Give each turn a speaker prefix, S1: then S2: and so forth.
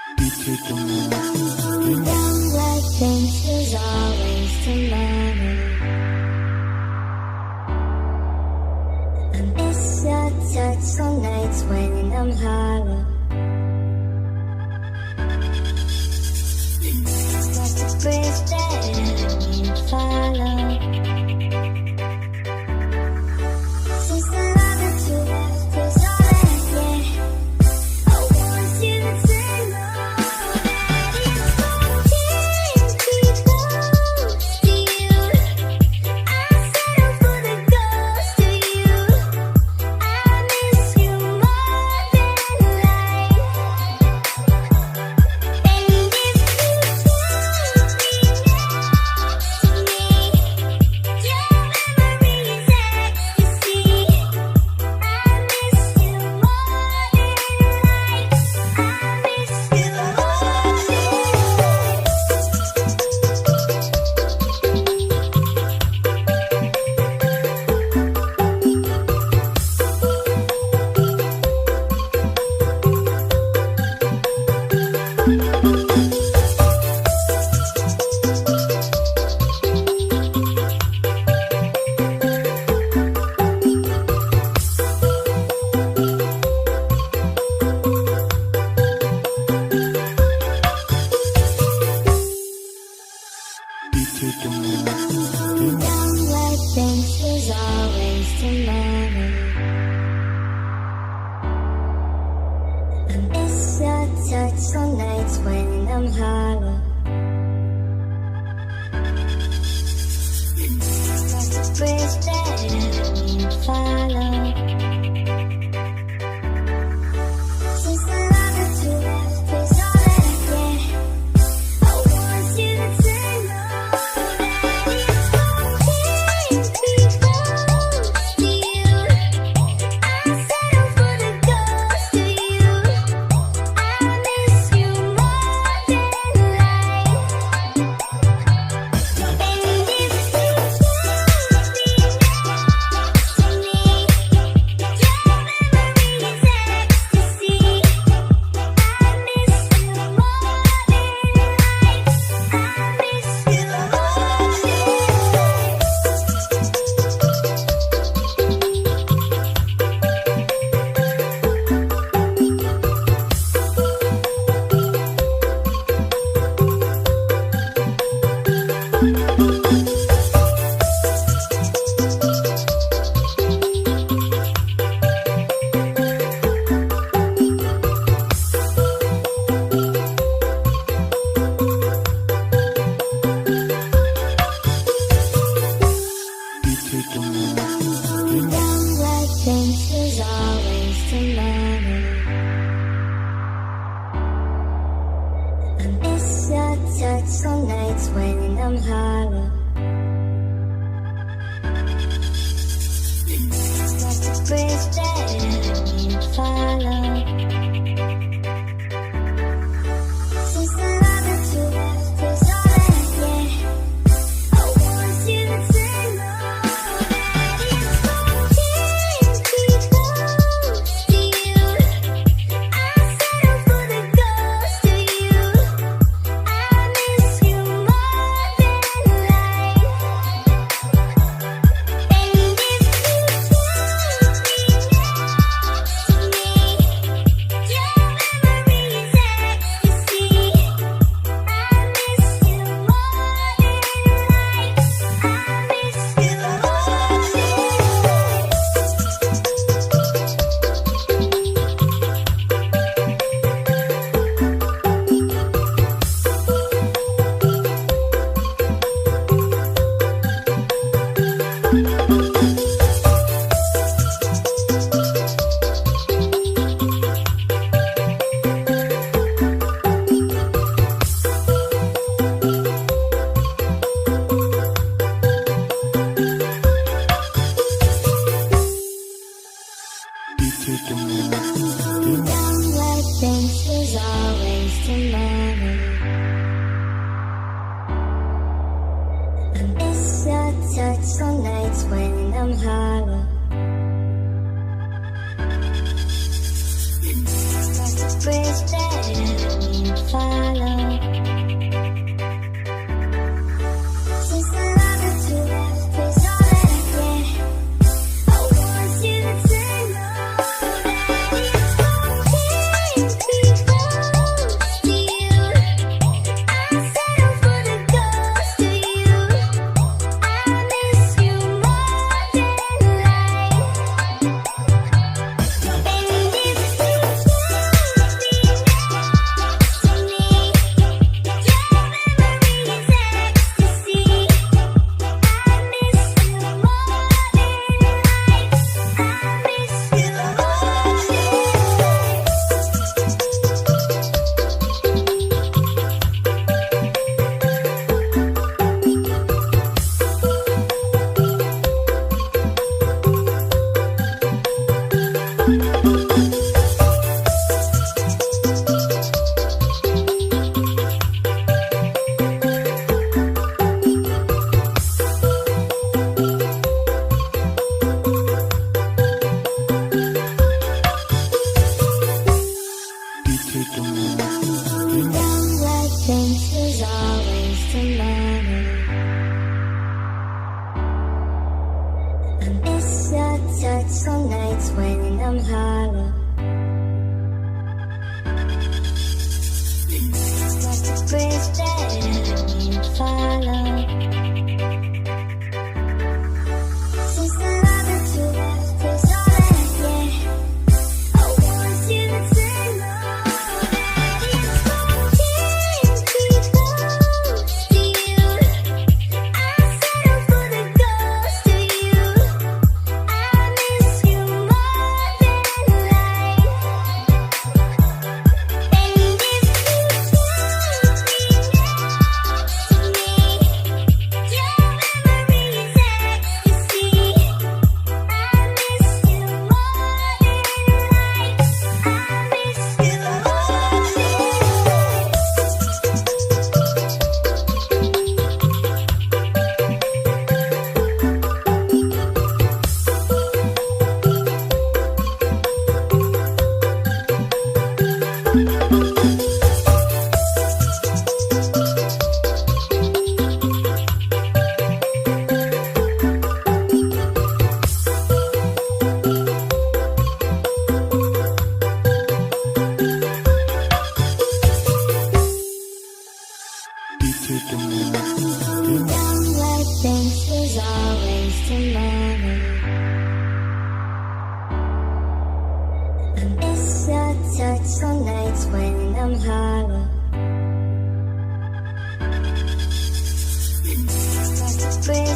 S1: Young like things is always tomorrow. I miss your touch on nights when I'm hollow. Like a bridge that I can't follow. Since the love that you left is all I get, I want you to know that it's okay to be close to you. I settle for the ghost of you. I miss you more than life. And if you can't be next to me, your memory is ecstasy. I miss you more than life. I miss you more than young like things is always tomorrow. I miss your touch on nights when I'm hollow. Like a bridge that I can't follow. Since the love that you left is all I get, I want you to know that it's okay to be close to you. I settle for the ghost of you. I miss you more than life. And if you can't be next to me, your memory is ecstasy. I miss you more than life. I miss you more than young like things is always tomorrow. I miss your touch on nights when I'm hollow. Like a bridge that I can't follow. Since the love that you left is all I get, I want you to know that it's okay to be close to you. I settle for the ghost of you. I miss you more than life. And if you can't be next to me, your memory is ecstasy. I miss you more than life. I miss you more than young like things is always tomorrow. I miss your touch on nights when I'm hollow. Like a bridge that I can't Young like thinks there's always tomorrow. I miss your touch on nights when I'm hollow. Just a bridge that I can't follow. Since the love that you left is all that, yeah. I want you to know that it's can't be close to you. I settle for the ghost of you. I miss you more than life. And if you can't be next to me, your memory is ecstasy. I miss you more than life. I miss you more than young like thinks there's always tomorrow. I miss your touch on nights when I'm hollow. Just a bridge